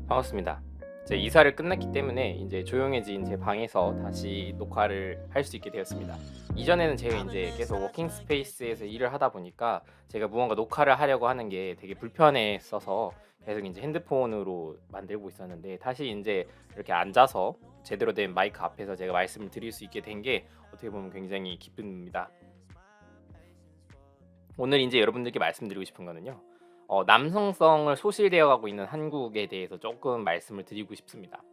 반갑습니다. 이제 이사를 끝냈기 때문에 이제 조용해진 제 방에서 다시 녹화를 할 수 있게 되었습니다. 이전에는 제가 이제 계속 워킹 스페이스에서 일을 하다 보니까 제가 무언가 녹화를 하려고 하는 게 되게 불편했어서 계속 이제 핸드폰으로 만들고 있었는데, 다시 이제 이렇게 앉아서 제대로 된 마이크 앞에서 제가 말씀을 드릴 수 있게 된 게 어떻게 보면 굉장히 기쁩니다. 오늘 이제 여러분들께 말씀드리고 싶은 거는요. 남성성을 소실되어 가고 있는 한국에 대해서 조금 말씀을 드리고 싶습니다.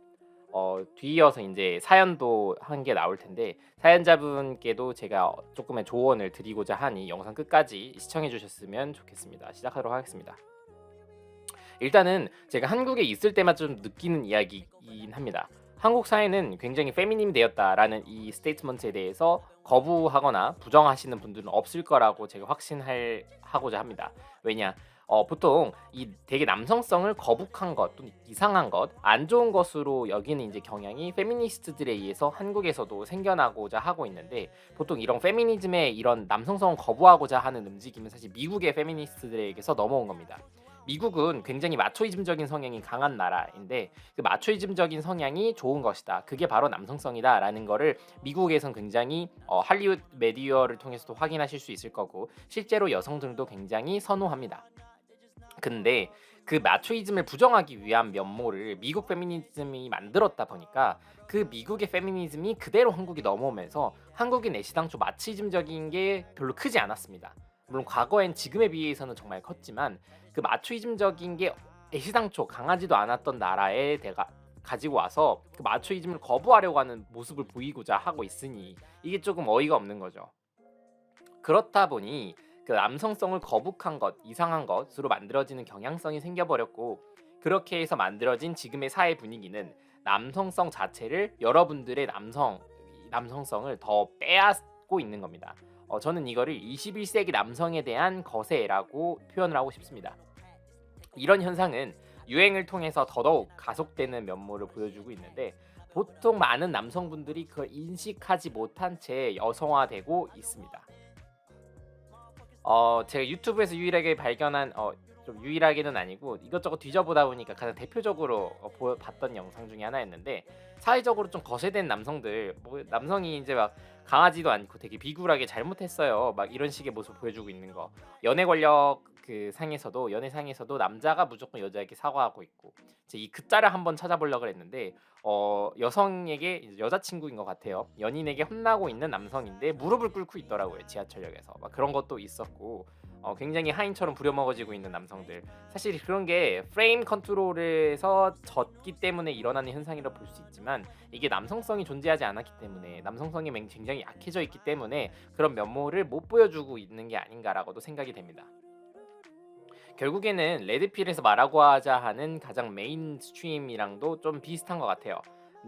뒤이어서 이제 사연도 한 개 나올 텐데, 사연자분께도 제가 조금의 조언을 드리고자 하니 영상 끝까지 시청해 주셨으면 좋겠습니다. 시작하도록 하겠습니다. 일단은 제가 한국에 있을 때만 좀 느끼는 이야기이긴 합니다. 한국 사회는 굉장히 페미님 되었다라는 이 스테이트먼트에 대해서 거부하거나 부정하시는 분들은 없을 거라고 제가 하고자 합니다. 왜냐? 보통 이 되게 남성성을 거북한 것 또는 이상한 것, 안 좋은 것으로 여기는 이제 경향이 페미니스트들에 의해서 한국에서도 생겨나고자 하고 있는데, 보통 이런 페미니즘의 이런 남성성을 거부하고자 하는 움직임은 사실 미국의 페미니스트들에게서 넘어온 겁니다. 미국은 굉장히 마초이즘적인 성향이 강한 나라인데, 그 마초이즘적인 성향이 좋은 것이다, 그게 바로 남성성이다라는 거를 미국에선 굉장히 할리우드 메디어를 통해서도 확인하실 수 있을 거고, 실제로 여성들도 굉장히 선호합니다. 근데 그 마초이즘을 부정하기 위한 면모를 미국 페미니즘이 만들었다 보니까, 그 미국의 페미니즘이 그대로 한국에 넘어오면서 한국인 애시당초 마초이즘적인 게 별로 크지 않았습니다. 물론 과거엔 지금에 비해서는 정말 컸지만, 그 마초이즘적인 게 애시당초 강하지도 않았던 나라에 대가 가지고 와서 그 마초이즘을 거부하려고 하는 모습을 보이고자 하고 있으니 이게 조금 어이가 없는 거죠. 그렇다 보니 그 남성성을 거북한 것, 이상한 것으로 만들어지는 경향성이 생겨버렸고, 그렇게 해서 만들어진 지금의 사회 분위기는 남성성 자체를, 여러분들의 남성성을 더 빼앗고 있는 겁니다. 저는 이거를 21세기 남성에 대한 거세라고 표현을 하고 싶습니다. 이런 현상은 유행을 통해서 더더욱 가속되는 면모를 보여주고 있는데, 보통 많은 남성분들이 그걸 인식하지 못한 채 여성화되고 있습니다. 제가 유튜브에서 유일하게 발견한, 좀 유일하게는 아니고 이것저것 뒤져보다 보니까 가장 대표적으로 봤던 영상 중에 하나였는데, 사회적으로 좀 거세된 남성들, 뭐 남성이 이제 막 강하지도 않고 되게 비굴하게 잘못했어요, 막 이런 식의 모습을 보여주고 있는 거. 연애 권력 그 상에서도, 연애상에서도 남자가 무조건 여자에게 사과하고 있고, 제가 이 글자를 한번 찾아보려고 했는데, 여성에게 이제 여자친구인 것 같아요. 연인에게 혼나고 있는 남성인데 무릎을 꿇고 있더라고요, 지하철역에서. 막 그런 것도 있었고, 굉장히 하인처럼 부려먹어지고 있는 남성들. 사실 그런 게 프레임 컨트롤에서 졌기 때문에 일어나는 현상이라 볼 수 있지만, 이게 남성성이 존재하지 않았기 때문에, 남성성이 굉장히 약해져 있기 때문에 그런 면모를 못 보여주고 있는 게 아닌가라고도 생각이 됩니다. 결국에는 레드필에서 말하고 하자 하는 가장 메인스트림이랑도 좀 비슷한 것 같아요.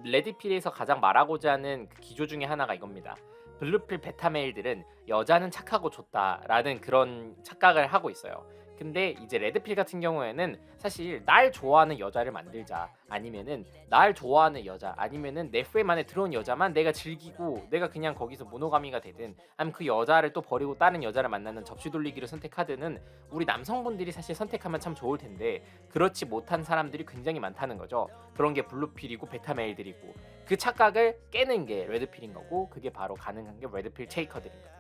레드필에서 가장 말하고자 하는 그 기조 중에 하나가 이겁니다. 블루필 베타 메일들은 여자는 착하고 좋다라는 그런 착각을 하고 있어요. 근데 이제 레드필 같은 경우에는 사실 날 좋아하는 여자를 만들자, 아니면은 날 좋아하는 여자, 아니면은 내 프레임 안에 들어온 여자만 내가 즐기고 내가 그냥 거기서 모노가미가 되든, 아니면 그 여자를 또 버리고 다른 여자를 만나는 접시 돌리기를 선택하든은 우리 남성분들이 사실 선택하면 참 좋을 텐데, 그렇지 못한 사람들이 굉장히 많다는 거죠. 그런 게 블루필이고 베타메일들이고, 그 착각을 깨는 게 레드필인 거고, 그게 바로 가능한 게 레드필 체이커들인 거예요.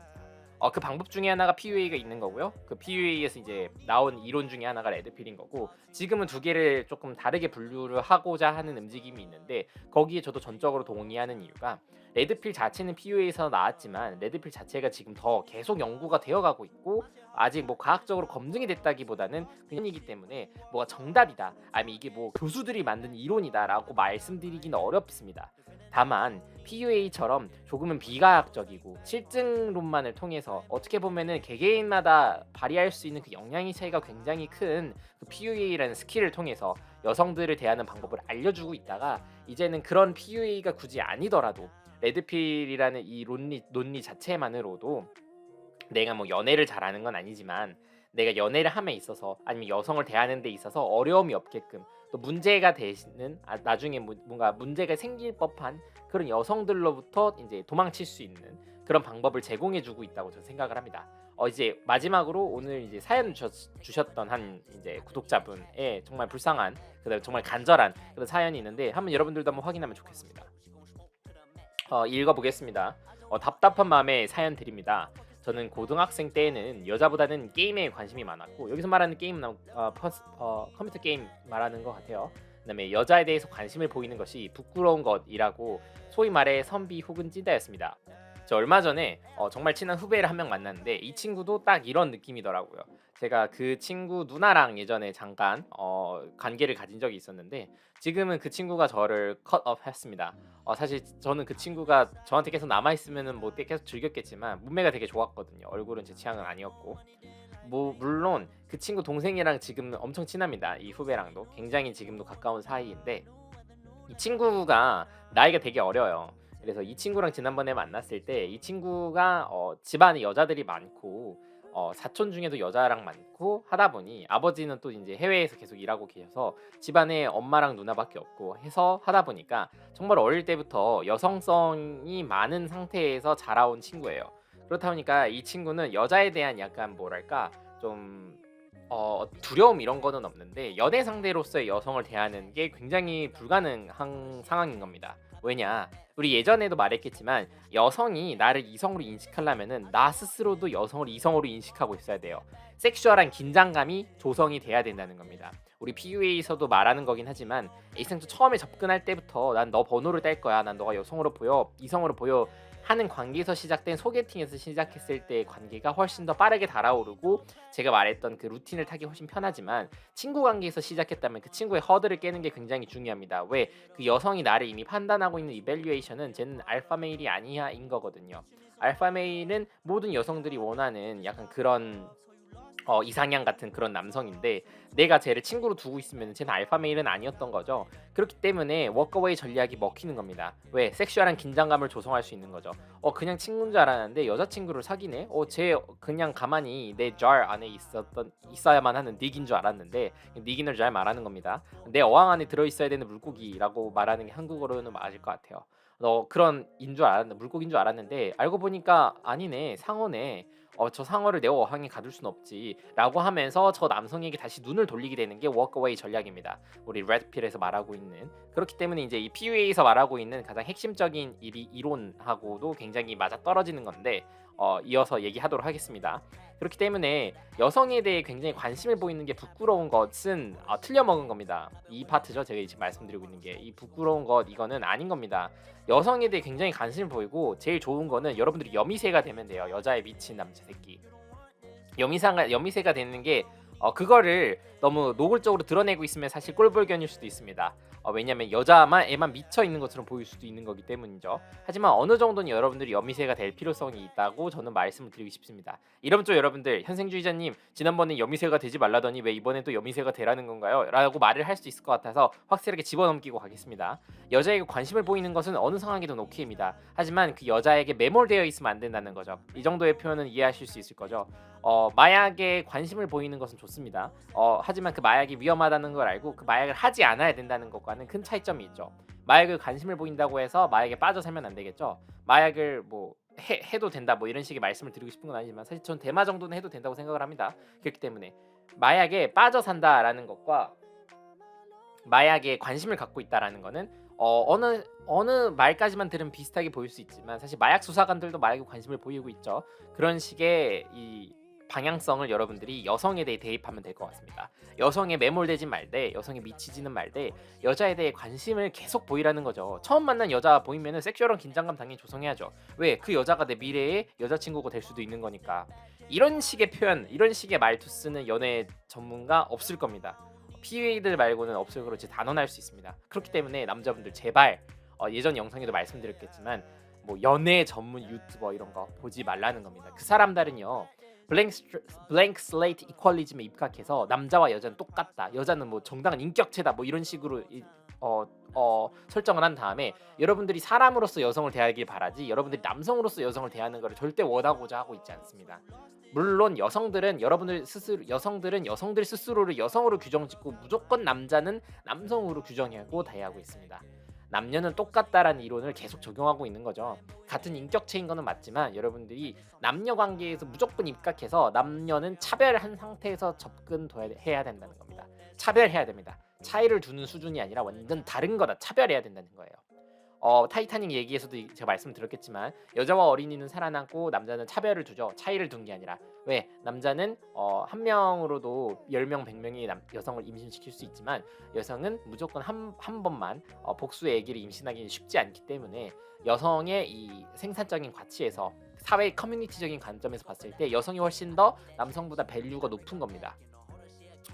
그 방법 중에 하나가 PUA가 있는 거고요. 그 PUA에서 이제 나온 이론 중에 하나가 레드필인 거고, 지금은 두 개를 조금 다르게 분류를 하고자 하는 움직임이 있는데, 거기에 저도 전적으로 동의하는 이유가, 레드필 자체는 PUA에서 나왔지만 레드필 자체가 지금 더 계속 연구가 되어가고 있고, 아직 뭐 과학적으로 검증이 됐다기보다는 그냥이기 때문에 뭐가 정답이다, 아니면 이게 뭐 교수들이 만든 이론이다라고 말씀드리기는 어렵습니다. 다만 PUA처럼 조금은 비과학적이고 실증론만을 통해서 어떻게 보면은 개개인마다 발휘할 수 있는 그 영향의 차이가 굉장히 큰 그 PUA라는 스킬을 통해서 여성들을 대하는 방법을 알려주고 있다가, 이제는 그런 PUA가 굳이 아니더라도 레드필이라는 이 논리 자체만으로도, 내가 뭐 연애를 잘하는 건 아니지만 내가 연애를 함에 있어서, 아니면 여성을 대하는 데 있어서 어려움이 없게끔, 또 문제가 되시는, 나중에 뭔가 문제가 생길 법한 그런 여성들로부터 이제 도망칠 수 있는 그런 방법을 제공해 주고 있다고 저는 생각을 합니다. 이제 마지막으로 오늘 이제 사연 주셨던 한 이제 구독자분의 정말 불쌍한 그다음에 정말 간절한 그런 사연이 있는데 한번 여러분들도 한번 확인하면 좋겠습니다. 읽어보겠습니다. 답답한 마음에 사연 드립니다. 저는 고등학생 때에는 여자보다는 게임에 관심이 많았고 여기서 말하는 게임은 컴퓨터 게임 말하는 것 같아요. 그다음에 여자에 대해서 관심을 보이는 것이 부끄러운 것이라고 소위 말해 선비 혹은 찐따였습니다. 저 얼마 전에 정말 친한 후배를 한 명 만났는데 이 친구도 딱 이런 느낌이더라고요. 제가 그 친구 누나랑 예전에 잠깐 관계를 가진 적이 있었는데 지금은 그 친구가 저를 컷업했습니다. 사실 저는 그 친구가 저한테 계속 남아 있으면은 뭐 계속 즐겼겠지만 몸매가 되게 좋았거든요. 얼굴은 제 취향은 아니었고 뭐 물론 그 친구 동생이랑 지금 엄청 친합니다. 이 후배랑도 굉장히 지금도 가까운 사이인데 이 친구가 나이가 되게 어려요. 그래서 이 친구랑 지난번에 만났을 때 이 친구가 집안에 여자들이 많고 사촌 중에도 여자랑 많고 하다 보니 아버지는 또 이제 해외에서 계속 일하고 계셔서 집안에 엄마랑 누나밖에 없고 해서 하다 보니까 정말 어릴 때부터 여성성이 많은 상태에서 자라온 친구예요. 그렇다 보니까 이 친구는 여자에 대한 약간 뭐랄까 좀 두려움 이런 거는 없는데 연애 상대로서의 여성을 대하는 게 굉장히 불가능한 상황인 겁니다. 왜냐? 우리 예전에도 말했겠지만 여성이 나를 이성으로 인식하려면은 나 스스로도 여성을 이성으로 인식하고 있어야 돼요. 섹슈얼한 긴장감이 조성이 돼야 된다는 겁니다. 우리 PUA에서도 말하는 거긴 하지만 에이센트 처음에 접근할 때부터 난 너 번호를 뗄 거야. 난 너가 여성으로 보여, 이성으로 보여 하는 관계에서 시작된 소개팅에서 시작했을 때의 관계가 훨씬 더 빠르게 달아오르고 제가 말했던 그 루틴을 타기 훨씬 편하지만 친구 관계에서 시작했다면 그 친구의 허들을 깨는 게 굉장히 중요합니다. 왜? 그 여성이 나를 이미 판단하고 있는 이밸류에이션은 쟤는 알파 메일이 아니야인 거거든요. 알파 메일은 모든 여성들이 원하는 약간 그런 이상향 같은 그런 남성인데 내가 쟤를 친구로 두고 있으면 쟤는 알파 메일은 아니었던 거죠. 그렇기 때문에 워커웨이 전략이 먹히는 겁니다. 왜? 섹슈얼한 긴장감을 조성할 수 있는 거죠. 그냥 친구인 줄 알았는데 여자친구를 사귀네? 쟤 그냥 가만히 내 jar 안에 있어야만 하는 닉인 줄 알았는데 닉인을 잘 말하는 겁니다. 내 어항 안에 들어있어야 되는 물고기라고 말하는 게 한국어로는 맞을 것 같아요. 그런 물고기인 줄 알았는데 알고 보니까 아니네, 상어네. 저 상어를 내 어항에 가둘 순 없지 라고 하면서 저 남성에게 다시 눈을 돌리게 되는 게 워크웨이 전략입니다. 우리 레드필에서 말하고 있는. 그렇기 때문에 이제 이 PUA에서 말하고 있는 가장 핵심적인 이론하고도 굉장히 맞아떨어지는 건데 이어서 얘기하도록 하겠습니다. 그렇기 때문에 여성에 대해 굉장히 관심을 보이는 게 부끄러운 것은 틀려먹은 겁니다. 이 파트죠. 제가 지금 말씀드리고 있는 게 이 부끄러운 것 이거는 아닌 겁니다. 여성에 대해 굉장히 관심을 보이고 제일 좋은 거는 여러분들이 여미새가 되면 돼요. 여자에 미친 남자 새끼. 여미새가 되는 게 그거를 너무 노골적으로 드러내고 있으면 사실 꼴불견일 수도 있습니다. 왜냐면 여자만 미쳐 있는 것처럼 보일 수도 있는 거기 때문이죠. 하지만 어느 정도는 여러분들이 여미새가 될 필요성이 있다고 저는 말씀을 드리고 싶습니다. 이러면 또 여러분들 현생주의자님 지난번에 여미새가 되지 말라더니 왜 이번엔 또 여미새가 되라는 건가요? 라고 말을 할 수 있을 것 같아서 확실하게 집어넘기고 가겠습니다. 여자에게 관심을 보이는 것은 어느 상황이든 오케이입니다. 하지만 그 여자에게 매몰되어 있으면 안 된다는 거죠. 이 정도의 표현은 이해하실 수 있을 거죠. 마약에 관심을 보이는 것은 좋습니다. 하지만 그 마약이 위험하다는 걸 알고 그 마약을 하지 않아야 된다는 것과는 큰 차이점이 있죠. 마약을 관심을 보인다고 해서 마약에 빠져 살면 안 되겠죠. 마약을 뭐 해도 된다 뭐 이런 식의 말씀을 드리고 싶은 건 아니지만 사실 전 대마 정도는 해도 된다고 생각을 합니다. 그렇기 때문에 마약에 빠져 산다라는 것과 마약에 관심을 갖고 있다라는 거는 어느 말까지만 들으면 비슷하게 보일 수 있지만 사실 마약 수사관들도 마약에 관심을 보이고 있죠. 그런 식의 이 방향성을 여러분들이 여성에 대해 대입하면 될 것 같습니다. 여성에 매몰되지 말되 여성에 미치지는 말되 여자에 대해 관심을 계속 보이라는 거죠. 처음 만난 여자 보이면은 섹슈얼한 긴장감 당연히 조성해야죠. 왜? 그 여자가 내 미래의 여자친구가 될 수도 있는 거니까. 이런 식의 표현, 이런 식의 말투 쓰는 연애 전문가 없을 겁니다. PUA들 말고는 없을 거로 제 단언할 수 있습니다. 그렇기 때문에 남자분들 제발 예전 영상에도 말씀드렸겠지만 뭐 연애 전문 유튜버 이런 거 보지 말라는 겁니다. 그 사람들은요 블랭크 슬레이트 이퀄리즘에 입각해서 남자와 여자는 똑같다. 여자는 뭐 정당한 인격체다. 뭐 이런 식으로 설정을 한 다음에 여러분들이 사람으로서 여성을 대하길 바라지 여러분들이 남성으로서 여성을 대하는 것을 절대 원하고자 하고 있지 않습니다. 물론 여성들은 여성들 스스로를 여성으로 규정짓고 무조건 남자는 남성으로 규정하고 대하고 있습니다. 남녀는 똑같다라는 이론을 계속 적용하고 있는 거죠. 같은 인격체인 거는 맞지만 여러분들이 남녀 관계에서 무조건 입각해서 남녀는 차별한 상태에서 접근해야 된다는 겁니다. 차별해야 됩니다. 차이를 두는 수준이 아니라 완전 다른 거다. 차별해야 된다는 거예요. 타이타닉 얘기에서도 제가 말씀드렸겠지만 여자와 어린이는 살아남고 남자는 차별을 두죠. 차이를 둔 게 아니라. 왜? 남자는 한 명으로도 10명, 100명의 여성을 임신시킬 수 있지만 여성은 무조건 한 번만 복수의 아기를 임신하기는 쉽지 않기 때문에 여성의 이 생산적인 가치에서 사회 커뮤니티적인 관점에서 봤을 때 여성이 훨씬 더 남성보다 밸류가 높은 겁니다.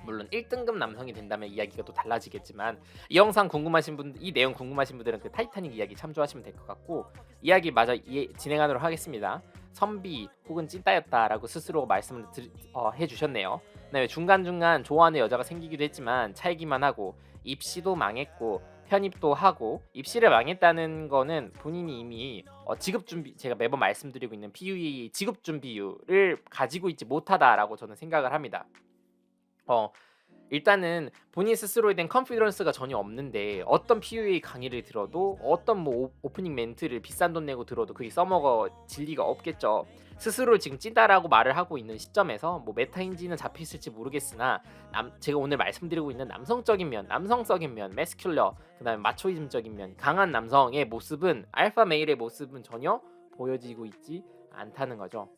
물론 1등급 남성이 된다면 이야기가 또 달라지겠지만 이 영상 궁금하신 분, 이 내용 궁금하신 분들은 그 타이타닉 이야기 참조하시면 될 것 같고 이야기 마저 진행하도록 하겠습니다. 선비 혹은 찐따였다라고 스스로 말씀을 해주셨네요. 그다음에 중간중간 좋아하는 여자가 생기기도 했지만 차이기만 하고 입시도 망했고 편입도 하고 입시를 망했다는 거는 본인이 이미 지급준비 제가 매번 말씀드리고 있는 PUE 지급준비율을 가지고 있지 못하다라고 저는 생각을 합니다. 일단은 본인 스스로에 대한 컨피던스가 전혀 없는데 어떤 PUA 강의를 들어도 어떤 뭐 오프닝 멘트를 비싼 돈 내고 들어도 그게 써먹어질 리가 없겠죠. 스스로 지금 찐따라고 말을 하고 있는 시점에서 뭐 메타인지는 잡혀있을지 모르겠으나 제가 오늘 말씀드리고 있는 남성적인 면, 남성적인 면, 매스큘러, 그 다음에 마초이즘적인 면, 강한 남성의 모습은 알파 메일의 모습은 전혀 보여지고 있지 않다는 거죠.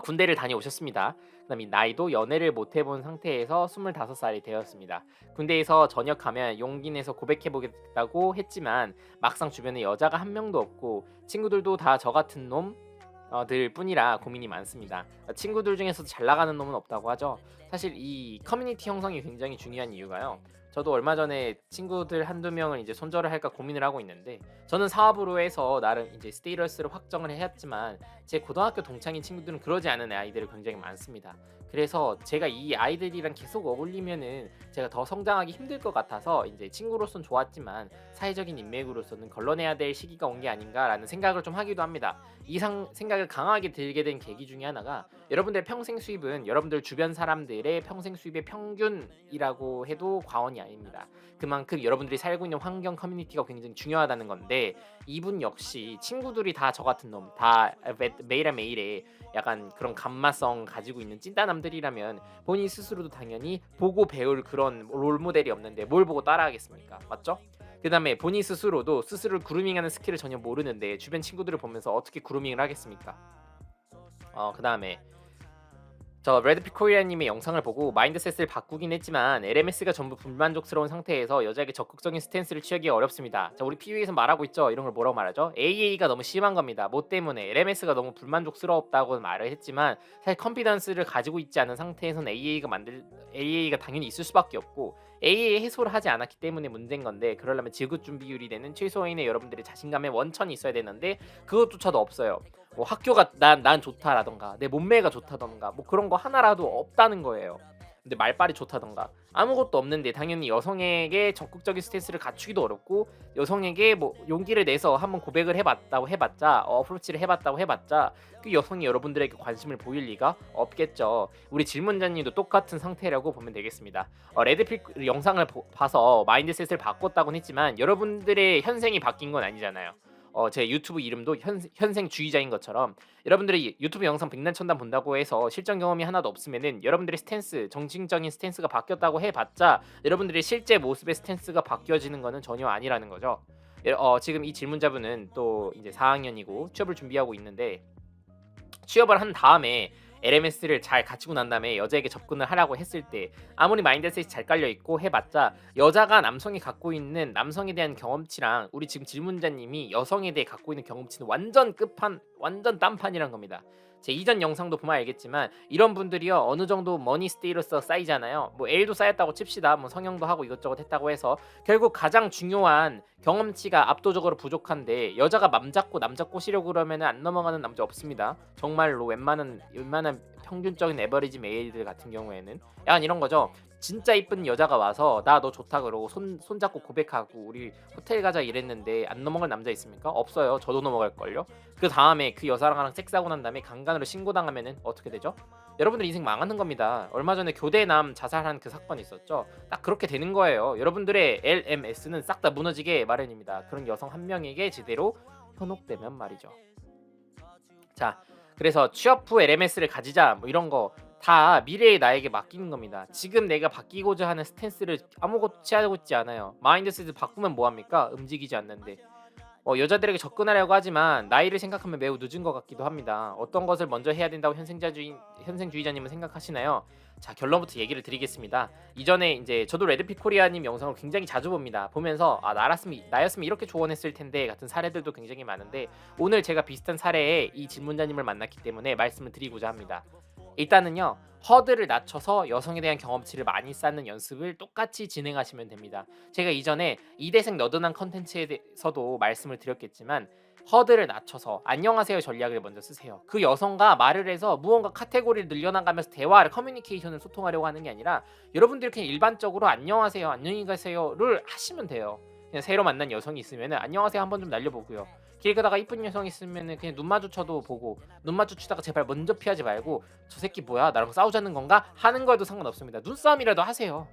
군대를 다녀오셨습니다. 그다음에 나이도 연애를 못 해본 상태에서 25살이 되었습니다. 군대에서 전역하면 용기 내서 고백해보겠다고 했지만 막상 주변에 여자가 한 명도 없고 친구들도 다 저 같은 놈들 뿐이라 고민이 많습니다. 친구들 중에서도 잘 나가는 놈은 없다고 하죠. 사실 이 커뮤니티 형성이 굉장히 중요한 이유가요. 저도 얼마 전에 친구들 한두 명을 이제 손절을 할까 고민을 하고 있는데 저는 사업으로 해서 나름 이제 스테이러스를 확정을 했지만 제 고등학교 동창인 친구들은 그러지 않은 아이들이 굉장히 많습니다. 그래서 제가 이 아이들이랑 계속 어울리면은 제가 더 성장하기 힘들 것 같아서 이제 친구로서는 좋았지만 사회적인 인맥으로서는 걸러내야 될 시기가 온 게 아닌가라는 생각을 좀 하기도 합니다. 이 생각을 강하게 들게 된 계기 중에 하나가 여러분들의 평생 수입은 여러분들 주변 사람들의 평생 수입의 평균이라고 해도 과언이 아닙니다. 그만큼 여러분들이 살고 있는 환경 커뮤니티가 굉장히 중요하다는 건데 이분 역시 친구들이 다 저 같은 놈, 다 매일매일에 약간 그런 감마성 가지고 있는 찐따남들이라면 본인 스스로도 당연히 보고 배울 그런 롤모델이 없는데 뭘 보고 따라하겠습니까? 맞죠? 그 다음에 본인 스스로도 스스로를 그루밍하는 스킬을 전혀 모르는데 주변 친구들을 보면서 어떻게 그루밍을 하겠습니까? 그 다음에 저 레드필 코리아님의 영상을 보고 마인드셋을 바꾸긴 했지만 LMS가 전부 불만족스러운 상태에서 여자에게 적극적인 스탠스를 취하기 어렵습니다. 자, 우리 PU에서 말하고 있죠. 이런 걸 뭐라고 말하죠? AA가 너무 심한 겁니다. 뭐 때문에? LMS가 너무 불만족스럽다고 말을 했지만 사실 컨피던스를 가지고 있지 않은 상태에서는 AA가 당연히 있을 수밖에 없고 AA 해소를 하지 않았기 때문에 문제인 건데 그러려면 지급 준비율이 되는 최소한의 여러분들의 자신감의 원천이 있어야 되는데 그것조차도 없어요. 뭐 학교가 난 좋다라던가 내 몸매가 좋다던가 뭐 그런 거 하나라도 없다는 거예요. 근데 말빨이 좋다던가 아무것도 없는데 당연히 여성에게 적극적인 스탠스를 갖추기도 어렵고 여성에게 뭐 용기를 내서 한번 고백을 해봤자 어프로치를 해봤자 그 여성이 여러분들에게 관심을 보일 리가 없겠죠. 우리 질문자님도 똑같은 상태라고 보면 되겠습니다. 레드필 영상을 봐서 마인드셋을 바꿨다고는 했지만 여러분들의 현생이 바뀐 건 아니잖아요. 제 유튜브 이름도 현생주의자인 것처럼 여러분들이 유튜브 영상 백난천단 본다고 해서 실전 경험이 하나도 없으면은 여러분들의 스탠스, 정신적인 스탠스가 바뀌었다고 해봤자 여러분들의 실제 모습의 스탠스가 바뀌어지는 거는 전혀 아니라는 거죠. 지금 이 질문자분은 또 이제 4학년이고 취업을 준비하고 있는데 취업을 한 다음에 LMS를 잘 갖추고 난 다음에 여자에게 접근을 하라고 했을 때 아무리 마인드셋이 잘 깔려있고 해봤자 여자가 남성이 갖고 있는 남성에 대한 경험치랑 우리 지금 질문자님이 여성에 대해 갖고 있는 경험치는 완전 딴판이란 겁니다. 제 이전 영상도 보면 알겠지만 이런 분들이요 어느 정도 머니 스테이러스 쌓이잖아요. 뭐 L도 쌓였다고 칩시다. 뭐 성형도 하고 이것저것 했다고 해서 결국 가장 중요한 경험치가 압도적으로 부족한데 여자가 맘 잡고 남자 꼬시려고 그러면은 안 넘어가는 남자 없습니다. 정말로 웬만한 평균적인 에버리지 메일들 같은 경우에는 약간 이런 거죠. 진짜 이쁜 여자가 와서 나 너 좋다 그러고 손잡고 고백하고 우리 호텔 가자 이랬는데 안 넘어갈 남자 있습니까? 없어요. 저도 넘어갈걸요. 그 다음에 그 여자랑 섹스하고 난 다음에 강간으로 신고당하면은 어떻게 되죠? 여러분들 인생 망하는 겁니다. 얼마 전에 교대남 자살한 그 사건 있었죠. 딱 그렇게 되는 거예요. 여러분들의 LMS는 싹 다 무너지게 마련입니다. 그런 여성 한 명에게 제대로 현혹되면 말이죠. 자, 그래서 취업 후 LMS를 가지자 뭐 이런 거 다 미래의 나에게 맡기는 겁니다. 지금 내가 바뀌고자 하는 스탠스를 아무것도 취하고 있지 않아요. 마인드셋을 바꾸면 뭐합니까? 움직이지 않는데. 여자들에게 접근하려고 하지만 나이를 생각하면 매우 늦은 것 같기도 합니다. 어떤 것을 먼저 해야 된다고 현생주의자님은 생각하시나요? 자, 결론부터 얘기를 드리겠습니다. 이전에 이제 저도 레드핏 코리아님 영상을 굉장히 자주 봅니다. 보면서 나였으면 이렇게 조언했을 텐데 같은 사례들도 굉장히 많은데 오늘 제가 비슷한 사례에 이 질문자님을 만났기 때문에 말씀을 드리고자 합니다. 일단은요, 허들을 낮춰서 여성에 대한 경험치를 많이 쌓는 연습을 똑같이 진행하시면 됩니다. 제가 이전에 이대생 너드난 컨텐츠에 대해서도 말씀을 드렸겠지만 허들을 낮춰서 안녕하세요 전략을 먼저 쓰세요. 그 여성과 말을 해서 무언가 카테고리를 늘려나가면서 대화를 커뮤니케이션을 소통하려고 하는 게 아니라 여러분들이 그냥 일반적으로 안녕하세요 안녕히 가세요를 하시면 돼요. 그냥 새로 만난 여성이 있으면 안녕하세요 한번 좀 날려보고요. 길 가다가 이쁜 여성 있으면 그냥 눈 마주쳐도 보고 눈 마주치다가 제발 먼저 피하지 말고 저 새끼 뭐야 나랑 싸우자는 건가 하는 거에도 상관없습니다. 눈싸움이라도 하세요.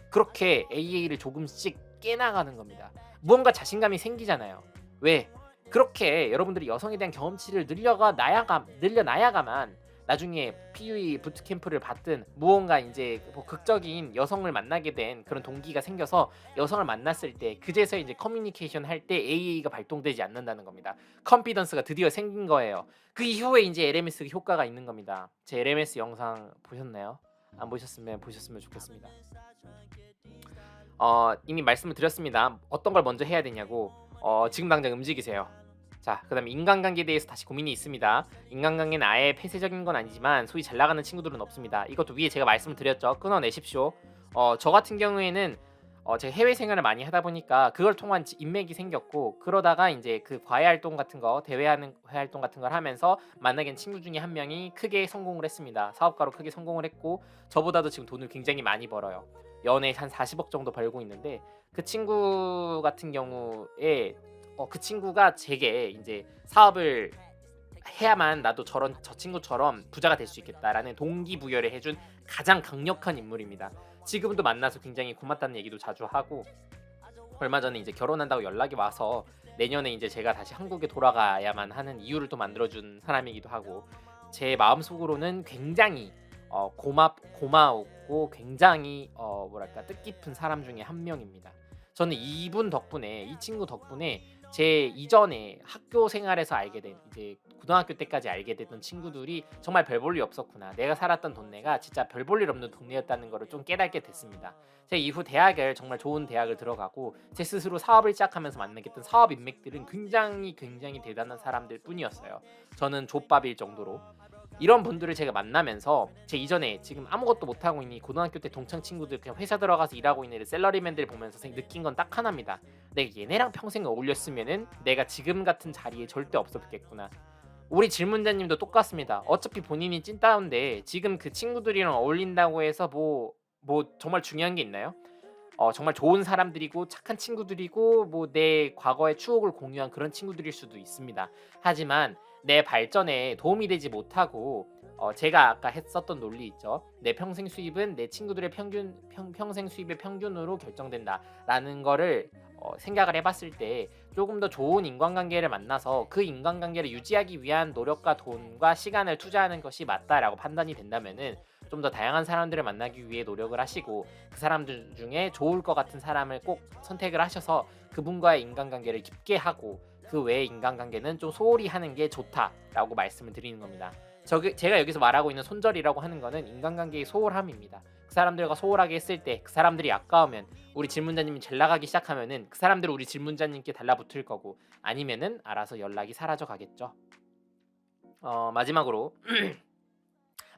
그렇게 AA를 조금씩 깨나가는 겁니다. 무언가 자신감이 생기잖아요. 왜? 그렇게 여러분들이 여성에 대한 경험치를 늘려나야가만 나중에 PUE 부트캠프를 받든 무언가 이제 뭐 극적인 여성을 만나게 된 그런 동기가 생겨서 여성을 만났을 때 그제서 이제 커뮤니케이션 할 때 AA가 발동되지 않는다는 겁니다. 컨피던스가 드디어 생긴 거예요. 그 이후에 이제 LMS 효과가 있는 겁니다. 제 LMS 영상 보셨나요? 안 보셨으면 좋겠습니다. 이미 말씀을 드렸습니다. 어떤 걸 먼저 해야 되냐고. 지금 당장 움직이세요. 자, 그 다음에 인간관계에 대해서 다시 고민이 있습니다. 인간관계는 아예 폐쇄적인 건 아니지만 소위 잘 나가는 친구들은 없습니다. 이것도 위에 제가 말씀을 드렸죠. 끊어내십시오. 저 같은 경우에는 제가 해외 생활을 많이 하다 보니까 그걸 통한 인맥이 생겼고 그러다가 이제 그 과외 활동 같은 거 대외하는 활동 같은 걸 하면서 만나게 된 친구 중에 한 명이 크게 성공을 했습니다. 사업가로 크게 성공을 했고 저보다도 지금 돈을 굉장히 많이 벌어요. 연에 한 40억 정도 벌고 있는데 그 친구 같은 경우에 그 친구가 제게 이제 사업을 해야만 나도 저 친구처럼 부자가 될 수 있겠다라는 동기부여를 해준 가장 강력한 인물입니다. 지금도 만나서 굉장히 고맙다는 얘기도 자주 하고 얼마 전에 이제 결혼한다고 연락이 와서 내년에 이제 제가 다시 한국에 돌아가야만 하는 이유를 또 만들어준 사람이기도 하고 제 마음속으로는 굉장히 고마웠고 굉장히 뭐랄까 뜻깊은 사람 중에 한 명입니다. 저는 이 친구 덕분에 제 이전에 학교 생활에서 알게 된 이제 고등학교 때까지 알게 됐던 친구들이 정말 별 볼 일 없었구나. 내가 살았던 동네가 진짜 별 볼 일 없는 동네였다는 거를 좀 깨닫게 됐습니다. 제 이후 대학을 정말 좋은 대학을 들어가고 제 스스로 사업을 시작하면서 만나게 된 사업 인맥들은 굉장히 대단한 사람들 뿐이었어요. 저는 족밥일 정도로. 이런 분들을 제가 만나면서 제 이전에 지금 아무것도 못하고 있는 고등학교 때 동창 친구들 그냥 회사 들어가서 일하고 있는 셀러리맨들 보면서 느낀 건 딱 하나입니다. 내가 얘네랑 평생 어울렸으면은 내가 지금 같은 자리에 절대 없었겠구나. 우리 질문자님도 똑같습니다. 어차피 본인이 찐따운데 지금 그 친구들이랑 어울린다고 해서 뭐 정말 중요한 게 있나요? 정말 좋은 사람들이고 착한 친구들이고 뭐 내 과거의 추억을 공유한 그런 친구들일 수도 있습니다. 하지만 내 발전에 도움이 되지 못하고 제가 아까 했었던 논리 있죠. 내 평생 수입은 내 친구들의 평생 수입의 평균으로 결정된다라는 거를 생각을 해봤을 때 조금 더 좋은 인간관계를 만나서 그 인간관계를 유지하기 위한 노력과 돈과 시간을 투자하는 것이 맞다라고 판단이 된다면은 좀 더 다양한 사람들을 만나기 위해 노력을 하시고 그 사람들 중에 좋을 것 같은 사람을 꼭 선택을 하셔서 그분과의 인간관계를 깊게 하고 그 외의 인간관계는 좀 소홀히 하는 게 좋다라고 말씀을 드리는 겁니다. 제가 여기서 말하고 있는 손절이라고 하는 거는 인간관계의 소홀함입니다. 그 사람들과 소홀하게 했을 때 그 사람들이 아까우면 우리 질문자님이 잘 나가기 시작하면은 그 사람들은 우리 질문자님께 달라붙을 거고 아니면은 알아서 연락이 사라져 가겠죠. 마지막으로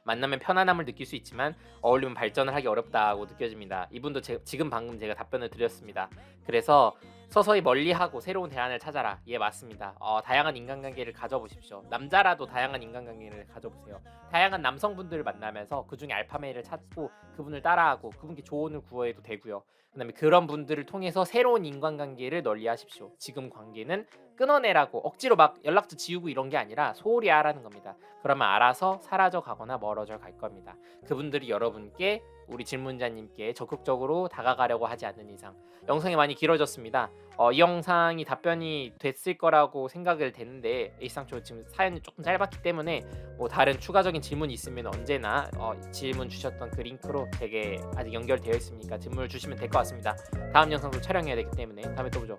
만나면 편안함을 느낄 수 있지만 어울리면 발전을 하기 어렵다고 느껴집니다. 이분도 지금 방금 제가 답변을 드렸습니다. 그래서 서서히 멀리하고 새로운 대안을 찾아라. 예, 맞습니다. 다양한 인간관계를 가져보십시오. 남자라도 다양한 인간관계를 가져보세요. 다양한 남성분들을 만나면서 그중에 알파메일을 찾고 그분을 따라하고 그분께 조언을 구해도 되고요. 그다음에 그런 분들을 통해서 새로운 인간관계를 널리하십시오. 지금 관계는 끊어내라고 억지로 막 연락처 지우고 이런 게 아니라 소홀히 하라는 겁니다. 그러면 알아서 사라져 가거나 멀어져 갈 겁니다. 그분들이 여러분께 우리 질문자님께 적극적으로 다가가려고 하지 않는 이상. 영상이 많이 길어졌습니다. 이 영상이 답변이 됐을 거라고 생각을 되는데 일상적으로 지금 사연이 조금 짧았기 때문에 뭐 다른 추가적인 질문이 있으면 언제나 질문 주셨던 그 링크로 되게 아직 연결되어 있으니까 질문을 주시면 될 것 같습니다. 다음 영상도 촬영해야 되기 때문에 다음에 또 보죠.